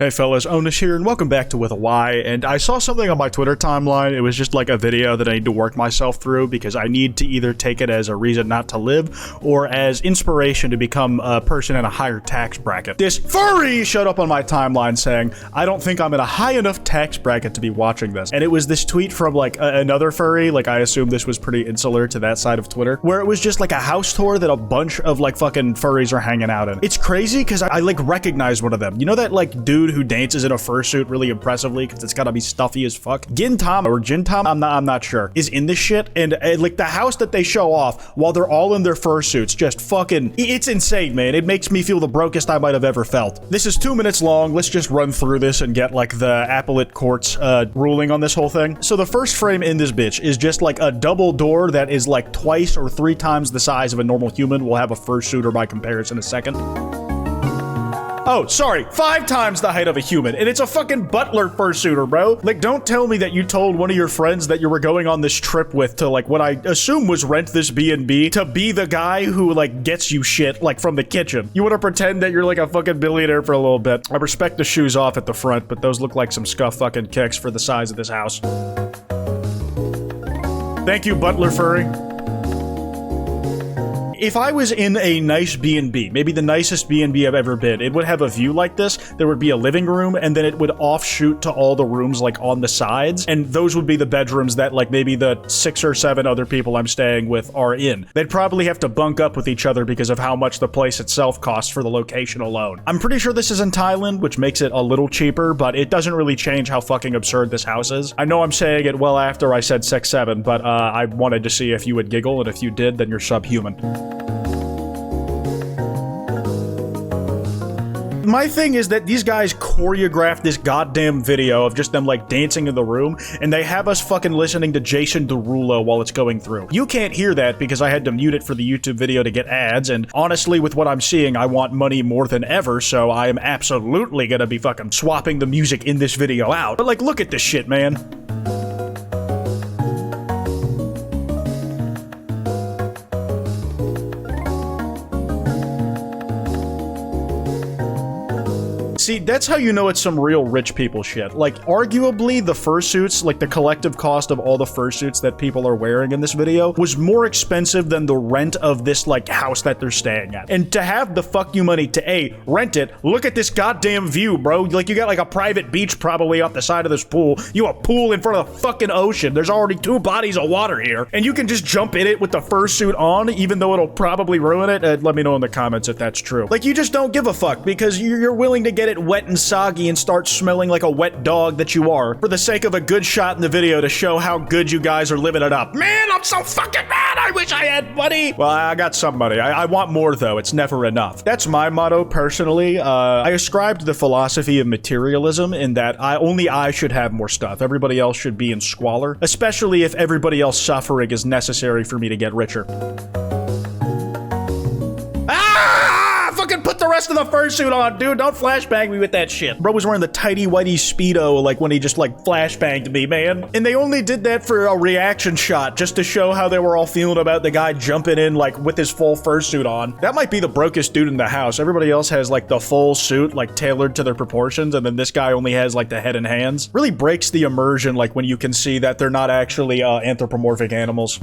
Hey fellas, Onus here, and welcome back to With a Y, and I saw something on my Twitter timeline. It was just like a video that I need to work myself through because I need to either take it as a reason not to live or as inspiration to become a person in a higher tax bracket. This furry showed up on my timeline saying, I don't think I'm in a high enough tax bracket to be watching this. And it was this tweet from like another furry, like I assume this was pretty insular to that side of Twitter, where it was just like a house tour that a bunch of like fucking furries are hanging out in. It's crazy because I like recognize one of them. You know that like dude who dances in a fursuit really impressively because it's gotta be stuffy as fuck? Gintom or Jintom, I'm not sure, is in this shit, and like the house that they show off while they're all in their fursuits, just fucking, it's insane, man. It makes me feel the brokest I might have ever felt. This is 2 minutes long. Let's just run through this and get like the appellate court's ruling on this whole thing. So the first frame in this bitch is just like a double door that is like twice or 3 times the size of a normal human. We'll have a fursuiter by comparison in a second. Oh, sorry, 5 times the height of a human, and it's a fucking butler fursuiter, bro. Like, don't tell me that you told one of your friends that you were going on this trip with to, like, what I assume was rent this B&B to be the guy who, like, gets you shit, like, from the kitchen. You want to pretend that you're, like, a fucking billionaire for a little bit. I respect the shoes off at the front, but those look like some scuff fucking kicks for the size of this house. Thank you, butler furry. If I was in a nice B&B, maybe the nicest B&B I've ever been, it would have a view like this. There would be a living room, and then it would offshoot to all the rooms like on the sides, and those would be the bedrooms that like maybe the 6 or 7 other people I'm staying with are in. They'd probably have to bunk up with each other because of how much the place itself costs for the location alone. I'm pretty sure this is in Thailand, which makes it a little cheaper, but it doesn't really change how fucking absurd this house is. I know I'm saying it well after I said 6-7, but I wanted to see if you would giggle, and if you did, then you're subhuman. My thing is that these guys choreographed this goddamn video of just them like dancing in the room, and they have us fucking listening to Jason Derulo while it's going through. You can't hear that because I had to mute it for the YouTube video to get ads, and honestly with what I'm seeing, I want money more than ever, so I am absolutely gonna be fucking swapping the music in this video out. But like, look at this shit, man. See, that's how you know it's some real rich people shit. Like, arguably, the fursuits, like the collective cost of all the fursuits that people are wearing in this video, was more expensive than the rent of this, like, house that they're staying at. And to have the fuck you money to, A, rent it, look at this goddamn view, bro. Like, you got, like, a private beach probably off the side of this pool. You have a pool in front of the fucking ocean. There's already 2 bodies of water here. And you can just jump in it with the fursuit on, even though it'll probably ruin it. Let me know in the comments if that's true. Like, you just don't give a fuck because you're willing to get it wet and soggy and start smelling like a wet dog that you are for the sake of a good shot in the video to show how good you guys are living it up. Man, I'm so fucking mad. I wish I had money. Well, I got some money. I want more though. It's never enough. That's my motto personally. I ascribe to the philosophy of materialism in that only I should have more stuff. Everybody else should be in squalor, especially if everybody else suffering is necessary for me to get richer. Fucking put the rest of the fursuit on, dude. Don't flashbang me with that shit. Bro was wearing the tighty whitey Speedo like when he just like flashbanged me, man. And they only did that for a reaction shot just to show how they were all feeling about the guy jumping in like with his full fursuit on. That might be the brokest dude in the house. Everybody else has like the full suit like tailored to their proportions, and then this guy only has like the head and hands. Really breaks the immersion like when you can see that they're not actually anthropomorphic animals.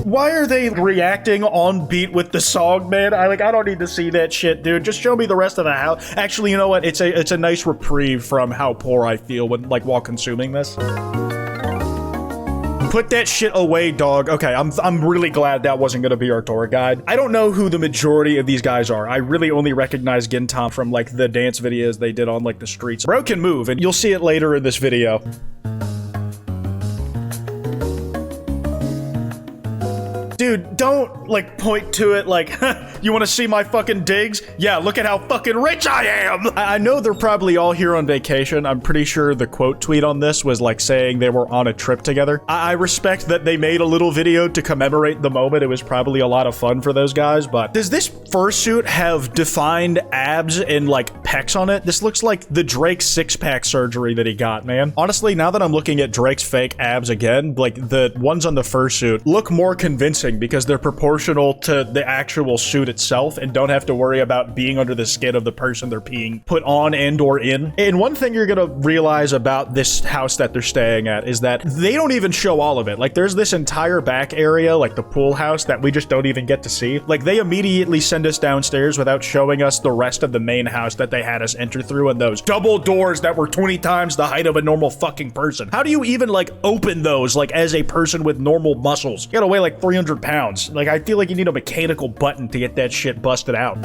Why are they reacting on beat with the song, man? I don't need to see that shit, dude. Just show me the rest of the house. Actually, you know what? It's a nice reprieve from how poor I feel when while consuming this. Put that shit away, dog. Okay, I'm really glad that wasn't gonna be our tour guide. I don't know who the majority of these guys are. I really only recognize Gintom from like the dance videos they did on like the streets. Bro can move, and you'll see it later in this video. Dude, don't, like, point to it like, you want to see my fucking digs? Yeah, look at how fucking rich I am! I know they're probably all here on vacation. I'm pretty sure the quote tweet on this was, like, saying they were on a trip together. I respect that they made a little video to commemorate the moment. It was probably a lot of fun for those guys, but does this fursuit have defined abs and, like, pecs on it. This looks like the Drake six-pack surgery that he got, man. Honestly, now that I'm looking at Drake's fake abs again, like the ones on the fursuit look more convincing because they're proportional to the actual suit itself and don't have to worry about being under the skin of the person they're being put on and or in. And one thing you're gonna realize about this house that they're staying at is that they don't even show all of it. Like there's this entire back area, like the pool house, that we just don't even get to see. Like they immediately send us downstairs without showing us the rest of the main house that they had us enter through, and those double doors that were 20 times the height of a normal fucking person. How do you even like open those like as a person with normal muscles? You gotta weigh like 300 pounds. Like I feel like you need a mechanical button to get that shit busted out.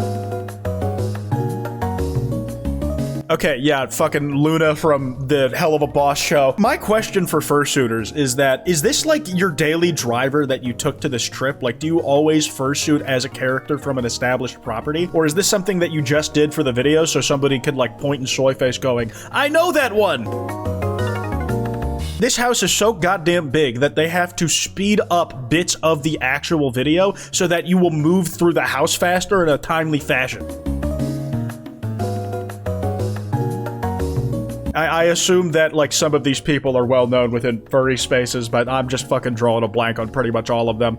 Okay, yeah, fucking Luna from the Hell of a Boss show. My question for fursuiters is that, is this like your daily driver that you took to this trip? Like, do you always fursuit as a character from an established property? Or is this something that you just did for the video so somebody could like point in soy face going, I know that one! This house is so goddamn big that they have to speed up bits of the actual video so that you will move through the house faster in a timely fashion. I assume that, like, some of these people are well known within furry spaces, but I'm just fucking drawing a blank on pretty much all of them.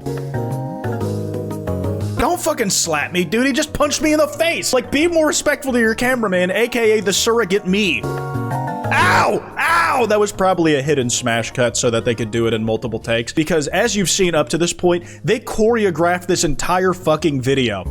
Don't fucking slap me, dude. He just punched me in the face. Like, be more respectful to your cameraman, aka the surrogate me. Ow! Ow! That was probably a hidden smash cut so that they could do it in multiple takes, because as you've seen up to this point, they choreographed this entire fucking video.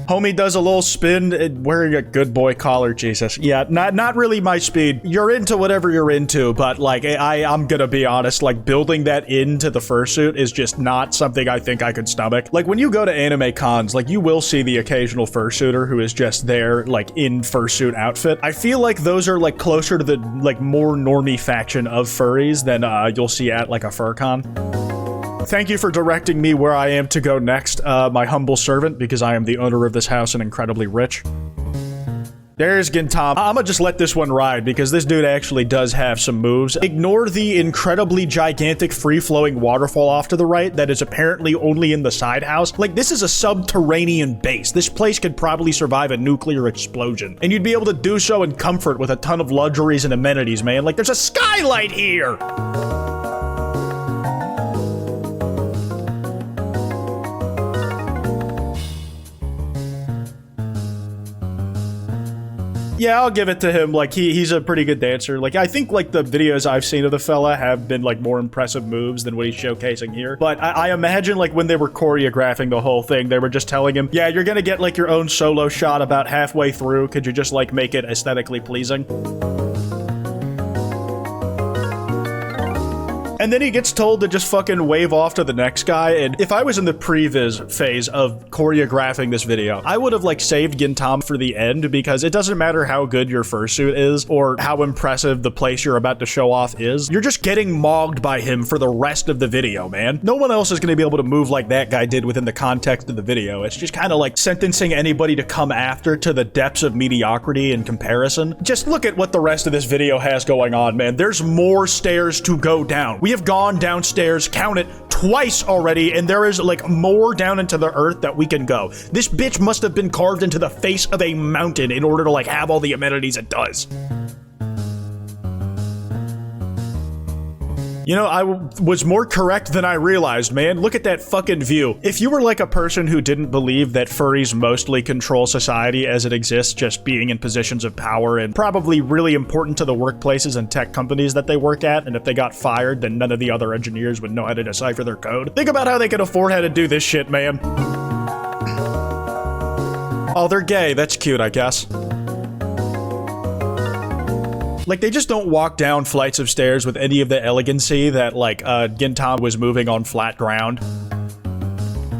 Homie does a little spin wearing a good boy collar, Jesus. Yeah, not really my speed. You're into whatever you're into, but like, I'm gonna be honest, like building that into the fursuit is just not something I think I could stomach. Like when you go to anime cons, like you will see the occasional fursuiter who is just there, like in fursuit outfit. I feel like those are like closer to the like more normie faction of furries than you'll see at like a fur con. Thank you for directing me where I am to go next, my humble servant, because I am the owner of this house and incredibly rich. There's Gintama. I'ma just let this one ride because this dude actually does have some moves. Ignore the incredibly gigantic free-flowing waterfall off to the right that is apparently only in the side house. Like, this is a subterranean base. This place could probably survive a nuclear explosion. And you'd be able to do so in comfort with a ton of luxuries and amenities, man. Like, there's a skylight here! Yeah, I'll give it to him. Like, he's a pretty good dancer. Like, I think, like, the videos I've seen of the fella have been, like, more impressive moves than what he's showcasing here. But I imagine, like, when they were choreographing the whole thing, they were just telling him, yeah, you're gonna get, like, your own solo shot about halfway through. Could you just, like, make it aesthetically pleasing? And then he gets told to just fucking wave off to the next guy, and if I was in the previs phase of choreographing this video, I would have like saved Gintama for the end, because it doesn't matter how good your fursuit is or how impressive the place you're about to show off is, you're just getting mogged by him for the rest of the video, man. No one else is gonna be able to move like that guy did within the context of the video. It's just kind of like sentencing anybody to come after to the depths of mediocrity in comparison. Just look at what the rest of this video has going on, man. There's more stairs to go down. We have gone downstairs, count it, twice already, and there is like more down into the earth that we can go. This bitch must have been carved into the face of a mountain in order to like have all the amenities it does. You know, I was more correct than I realized, man. Look at that fucking view. If you were like a person who didn't believe that furries mostly control society as it exists, just being in positions of power and probably really important to the workplaces and tech companies that they work at, and if they got fired, then none of the other engineers would know how to decipher their code. Think about how they could afford how to do this shit, man. Oh, they're gay. That's cute, I guess. Like, they just don't walk down flights of stairs with any of the elegancy that, like, Gintama was moving on flat ground.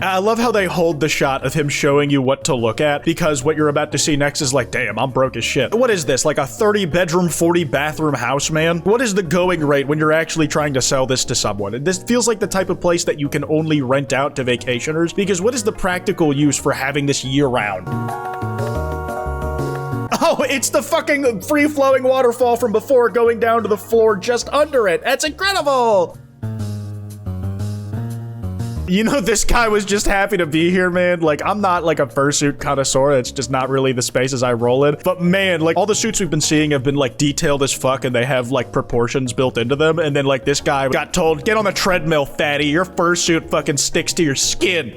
I love how they hold the shot of him showing you what to look at, because what you're about to see next is like, damn, I'm broke as shit. What is this, like a 30-bedroom, 40-bathroom house, man? What is the going rate when you're actually trying to sell this to someone? This feels like the type of place that you can only rent out to vacationers, because what is the practical use for having this year-round? Oh, it's the fucking free-flowing waterfall from before going down to the floor just under it. That's incredible! You know, this guy was just happy to be here, man. Like, I'm not like a fursuit connoisseur. It's just not really the spaces I roll in. But man, like all the suits we've been seeing have been like detailed as fuck and they have like proportions built into them. And then like this guy got told, get on the treadmill, fatty. Your fursuit fucking sticks to your skin.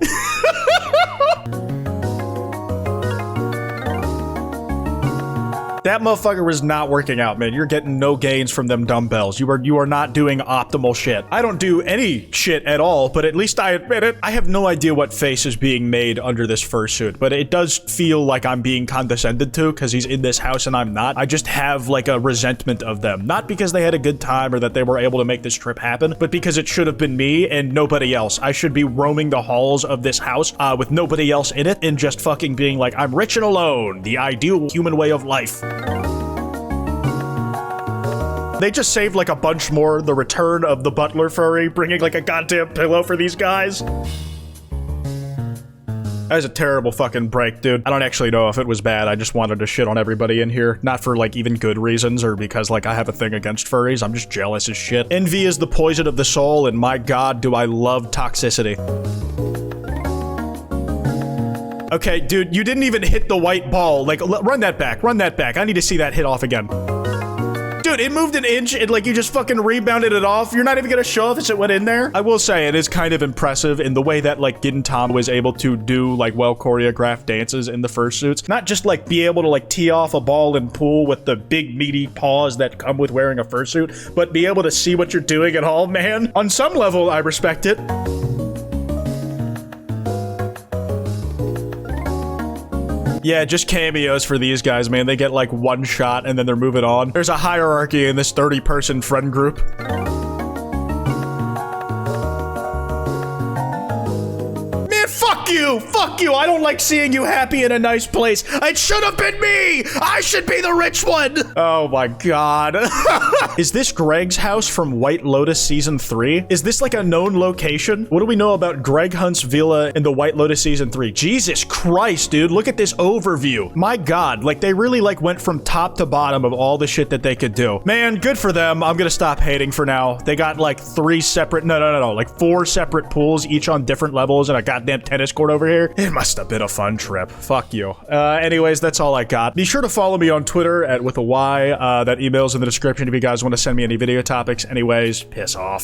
That motherfucker was not working out, man. You're getting no gains from them dumbbells. You are not doing optimal shit. I don't do any shit at all, but at least I admit it. I have no idea what face is being made under this fursuit, but it does feel like I'm being condescended to because he's in this house and I'm not. I just have like a resentment of them. Not because they had a good time or that they were able to make this trip happen, but because it should have been me and nobody else. I should be roaming the halls of this house with nobody else in it and just fucking being like, I'm rich and alone. The ideal human way of life. They just saved like a bunch more the return of the butler furry, bringing like a goddamn pillow for these guys. That was a terrible fucking break, dude. I don't actually know if it was bad. I just wanted to shit on everybody in here. Not for like even good reasons or because like I have a thing against furries. I'm just jealous as shit. Envy is the poison of the soul, and my god, do I love toxicity. Okay, dude, you didn't even hit the white ball. Like, run that back. Run that back. I need to see that hit off again. Dude, it moved an inch and like you just fucking rebounded it off. You're not even gonna show us it went in there. I will say it is kind of impressive in the way that like Gintama was able to do like well choreographed dances in the fursuits. Not just like be able to like tee off a ball and pool with the big meaty paws that come with wearing a fursuit, but be able to see what you're doing at all, man. On some level, I respect it. Yeah, just cameos for these guys, man. They get like one shot and then they're moving on. There's a hierarchy in this 30-person friend group. Man, fuck you! Fuck you! I don't like seeing you happy in a nice place. It should have been me! I should be the rich one! Oh my god. Is this Greg's house from White Lotus Season 3? Is this like a known location? What do we know about Greg Hunt's villa in the White Lotus Season 3? Jesus Christ, dude. Look at this overview. My god. Like, they really like went from top to bottom of all the shit that they could do. Man, good for them. I'm gonna stop hating for now. They got like 3 separate, no, like 4 separate pools, each on different levels, and a goddamn tennis court over here. It must have been a fun trip. Fuck you. Anyways, that's all I got. Be sure to follow me on Twitter at with a Y. That email's in the description if you guys want to send me any video topics. Anyways, piss off.